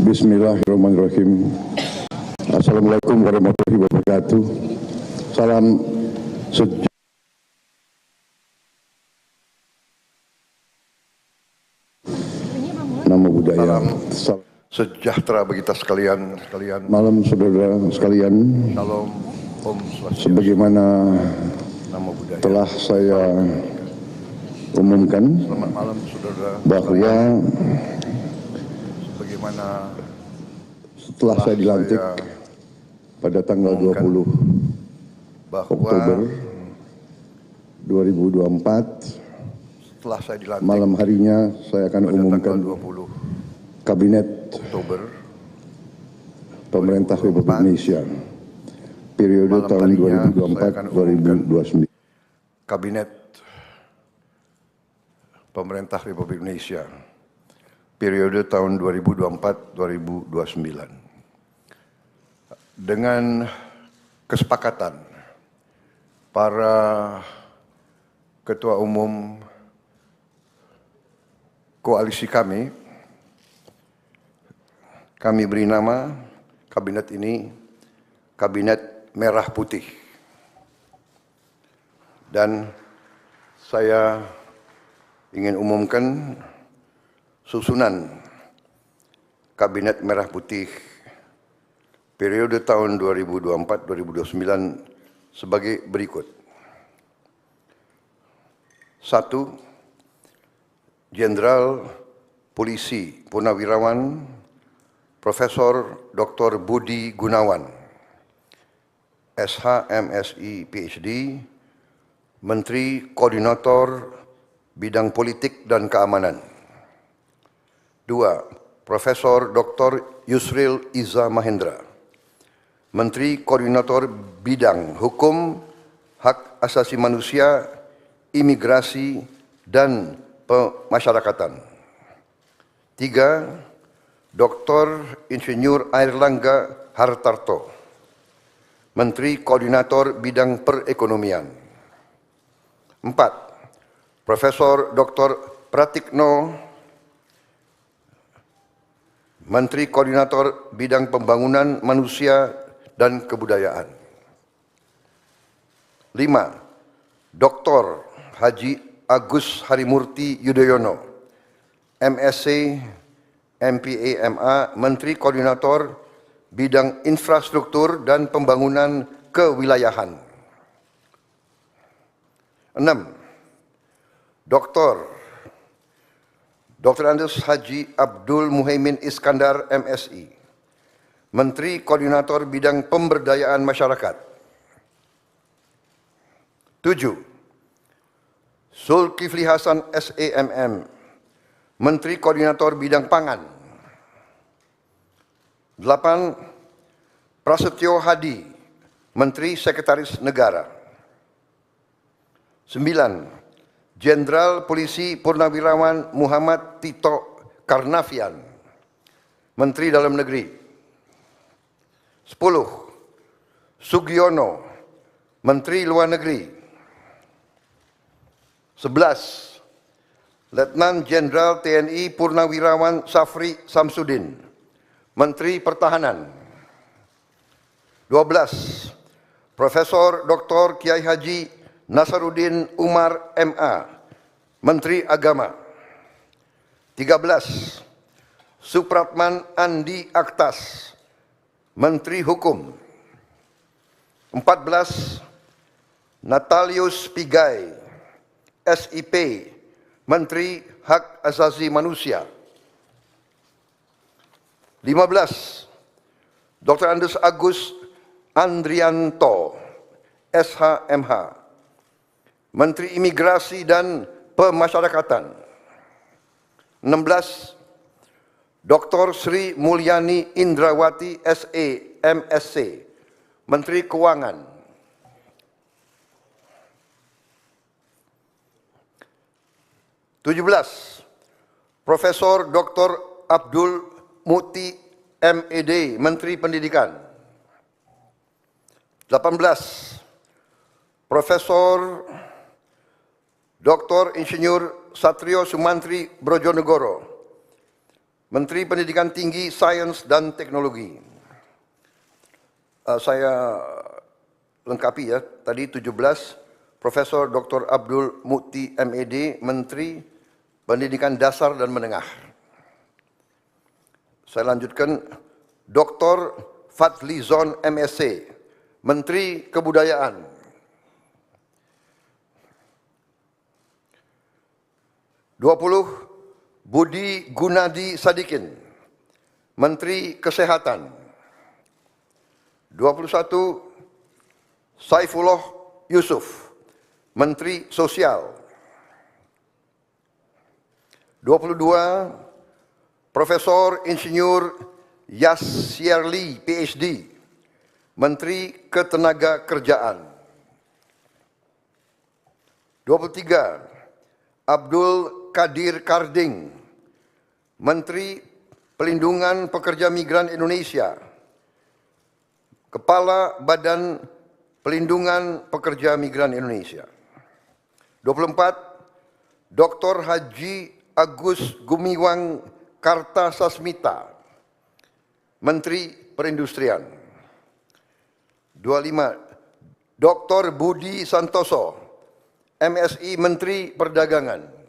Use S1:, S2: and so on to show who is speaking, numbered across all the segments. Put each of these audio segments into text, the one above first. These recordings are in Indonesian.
S1: Bismillahirrahmanirrahim. Assalamualaikum warahmatullahi wabarakatuh. Salam nama budaya.
S2: Salam sejahtera bagi kita sekalian.
S1: Malam saudara sekalian.
S2: Salam Om Swastiastu.
S1: Sebagaimana
S2: Nama budaya.
S1: telah saya umumkan
S2: Selamat malam saudara
S1: bahwa
S2: sebagaimana
S1: setelah saya dilantik pada tanggal 20 Oktober 2024,
S2: setelah saya dilantik
S1: malam harinya saya akan
S2: pada
S1: umumkan
S2: tanggal 20
S1: Kabinet
S2: Oktober
S1: Pemerintah Republik Indonesia periode
S2: malam
S1: tahun
S2: harinya saya akan umumkan
S1: 2024-2029.
S2: Kabinet Pemerintah Republik Indonesia periode tahun 2024-2029 dengan kesepakatan para ketua umum koalisi kami beri nama kabinet ini Kabinet Merah Putih. Dan saya ingin umumkan susunan Kabinet Merah Putih periode tahun 2024-2029 sebagai berikut. 1. Jenderal Polisi Purnawirawan Profesor Dr. Budi Gunawan, SH, MSI, PhD, Menteri Koordinator Bidang Politik dan Keamanan. 2. Profesor Dr. Yusril Iza Mahendra, Menteri Koordinator Bidang Hukum, Hak Asasi Manusia, Imigrasi, dan Pemasyarakatan. 3. Dr. Insinyur Airlangga Hartarto, Menteri Koordinator Bidang Perekonomian. 4. Profesor Dr. Pratikno, Menteri Koordinator Bidang Pembangunan Manusia dan Kebudayaan. 5. Dr. Haji Agus Harimurti Yudhoyono, MSc, MPA, MA, Menteri Koordinator Bidang Infrastruktur dan Pembangunan Kewilayahan. 6. Dr. Andes Haji Abdul Muhaimin Iskandar, MSI, Menteri Koordinator Bidang Pemberdayaan Masyarakat. 7. Zulkifli Hasan, SEMM, Menteri Koordinator Bidang Pangan. 8. Prasetyo Hadi, Menteri Sekretaris Negara. 9. Jenderal Polisi Purnawirawan Muhammad Tito Karnavian, Menteri Dalam Negeri. 10. Sugiono, Menteri Luar Negeri. 11. Letnan Jenderal TNI Purnawirawan Safri Samsudin, Menteri Pertahanan. 12. Profesor Dr. Kiai Haji Nasaruddin Umar, MA, Menteri Agama. 13. Supratman Andi Aktas, Menteri Hukum. 14. Natalius Pigai, SIP, Menteri Hak Asasi Manusia. 15. Dr. Andes Agus Andrianto, SHMH, Menteri Imigrasi dan Pemasyarakatan. 16. Dr. Sri Mulyani Indrawati, SE, MSc, Menteri Keuangan. 17. Profesor Dr. Abdul Muti, MED, Menteri Pendidikan. 18. Profesor Dr. Insinyur Satrio Sumantri Brojonegoro, Menteri Pendidikan Tinggi, Sains dan Teknologi. Saya lengkapi ya, tadi 17, Profesor Dr. Abdul Mukti MED, Menteri Pendidikan Dasar dan Menengah. Saya lanjutkan, Dr. Fadlizon MSc, Menteri Kebudayaan. 20, Budi Gunadi Sadikin, Menteri Kesehatan. 21, Saifullah Yusuf, Menteri Sosial. 22, Profesor Insinyur Yasyerli, PhD, Menteri Ketenagakerjaan. 23, Abdul Qadir Karding, Menteri Pelindungan Pekerja Migran Indonesia, Kepala Badan Pelindungan Pekerja Migran Indonesia. 24, Dr. Haji Agus Gumiwang Kartasasmita, Menteri Perindustrian. 25, Dr. Budi Santoso, MSI, Menteri Perdagangan.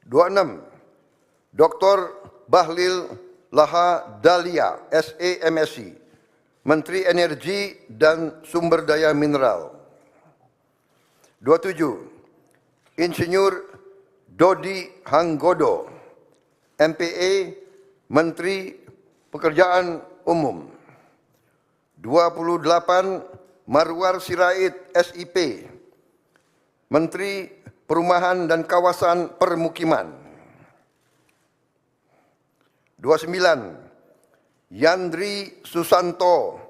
S2: 26, Dr. Bahlil Lahadalia, SE, MSI, Menteri Energi dan Sumber Daya Mineral. 27, Insinyur Dodi Hanggodo, MPE, Menteri Pekerjaan Umum. 28, Marwar Sirait, SIP, Menteri Perumahan dan Kawasan Permukiman. 29, Yandri Susanto,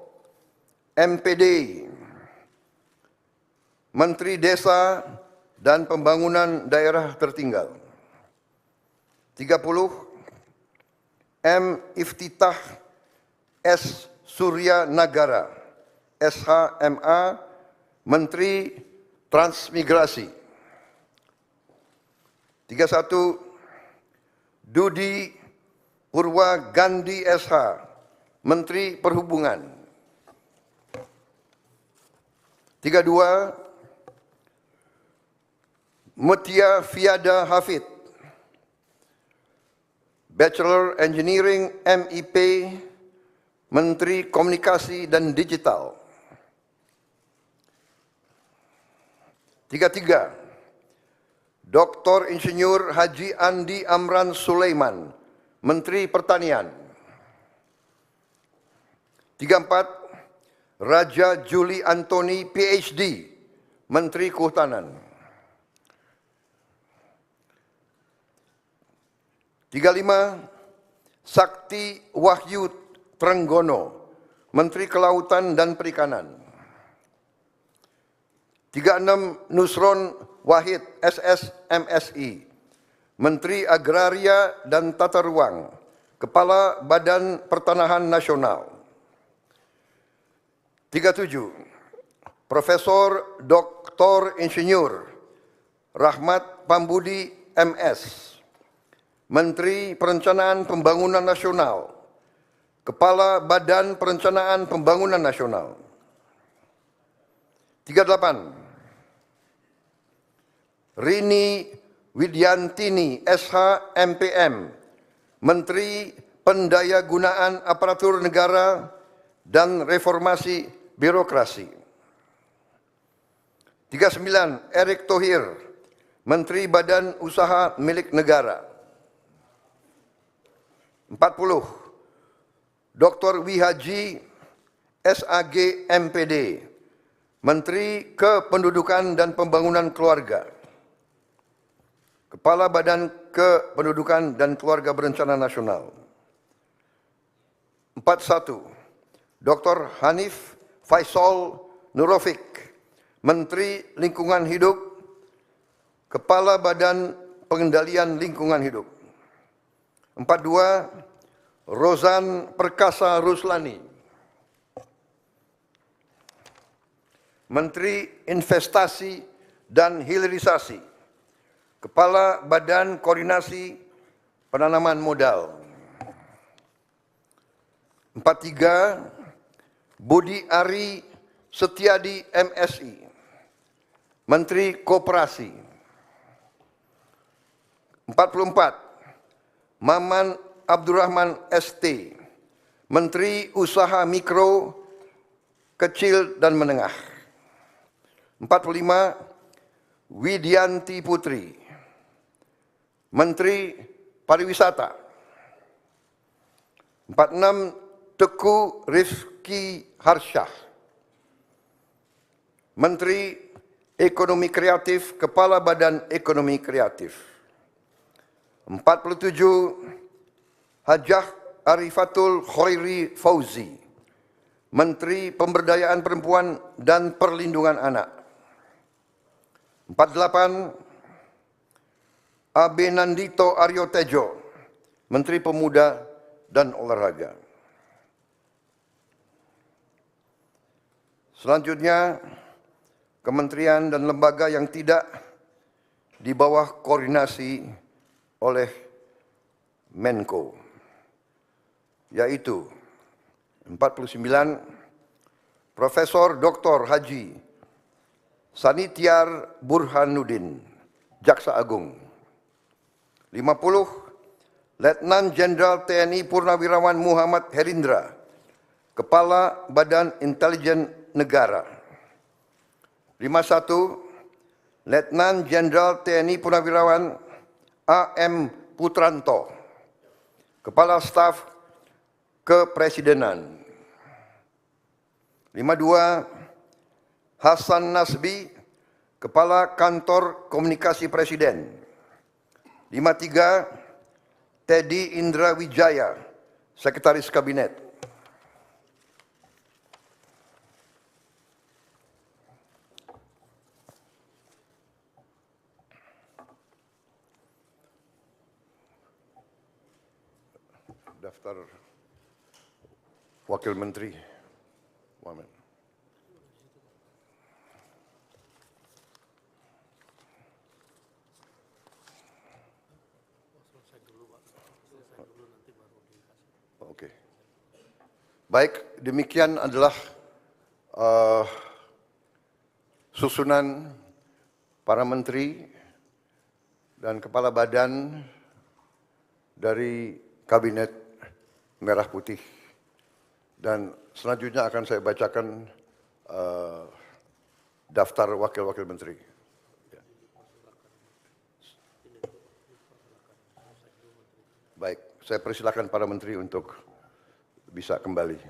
S2: MPD, Menteri Desa dan Pembangunan Daerah Tertinggal. 30, M. Iftitah S. Surya Nagara, SHMA, Menteri Transmigrasi. 31, Dudi Purwa Gandhi SH, Menteri Perhubungan. 32, Mutia Fiada Hafid, Bachelor Engineering MIP, Menteri Komunikasi dan Digital. 33, Dr. Insinyur Haji Andi Amran Sulaiman, Menteri Pertanian. 34, Raja Juli Antoni, PhD, Menteri Kehutanan. 35, Sakti Wahyu Trenggono, Menteri Kelautan dan Perikanan. 36, Nusron Wahid, SS, MSI, Menteri Agraria dan Tata Ruang, Kepala Badan Pertanahan Nasional. 37, Profesor Dr. Insinyur Rahmat Pambudi, MS, Menteri Perencanaan Pembangunan Nasional, Kepala Badan Perencanaan Pembangunan Nasional. 38, Rini Widyantini, SH, MPM, Menteri Pendayagunaan Aparatur Negara dan Reformasi Birokrasi. 39, Erick Thohir, Menteri Badan Usaha Milik Negara. 40, Dr. Wihaji SAG, MPD, Menteri Kependudukan dan Pembangunan Keluarga, Kepala Badan Kependudukan dan Keluarga Berencana Nasional. 41, Dr. Hanif Faisal Nurofik, Menteri Lingkungan Hidup, Kepala Badan Pengendalian Lingkungan Hidup. 42, Rozan Perkasa Ruslani, Menteri Investasi dan Hilirisasi. Kepala Badan Koordinasi Penanaman Modal. 43, Budi Ari Setiadi MSI, Menteri Koperasi. 44, Maman Abdurrahman ST, Menteri Usaha Mikro, Kecil dan Menengah. 45, Widianti Putri, Menteri Pariwisata. 46, Teguh Rifki Harsyah, Menteri Ekonomi Kreatif, Kepala Badan Ekonomi Kreatif. 47, Hajah Arifatul Khairi Fauzi, Menteri Pemberdayaan Perempuan dan Perlindungan Anak. 48, Abe Nandito Aryo Tejo, Menteri Pemuda dan Olahraga. Selanjutnya, kementerian dan lembaga yang tidak di bawah koordinasi oleh Menko, yaitu 49, Profesor Dr. Haji Sanitiar Burhanuddin, Jaksa Agung. 50, Letnan Jenderal TNI Purnawirawan Muhammad Herindra, Kepala Badan Intelijen Negara. 51, Letnan Jenderal TNI Purnawirawan AM Putranto, Kepala Staf Kepresidenan. 52, Hasan Nasbi, Kepala Kantor Komunikasi Presiden. 53, Teddy Indra Wijaya, Sekretaris Kabinet. Daftar Wakil Menteri. Wamen. Oke. Baik, demikian adalah susunan para menteri dan kepala badan dari Kabinet Merah Putih. Dan selanjutnya akan saya bacakan daftar wakil-wakil menteri. Baik, saya persilakan para menteri untuk bisa kembali.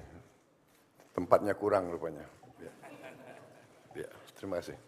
S2: Tempatnya kurang rupanya. Ya, terima kasih.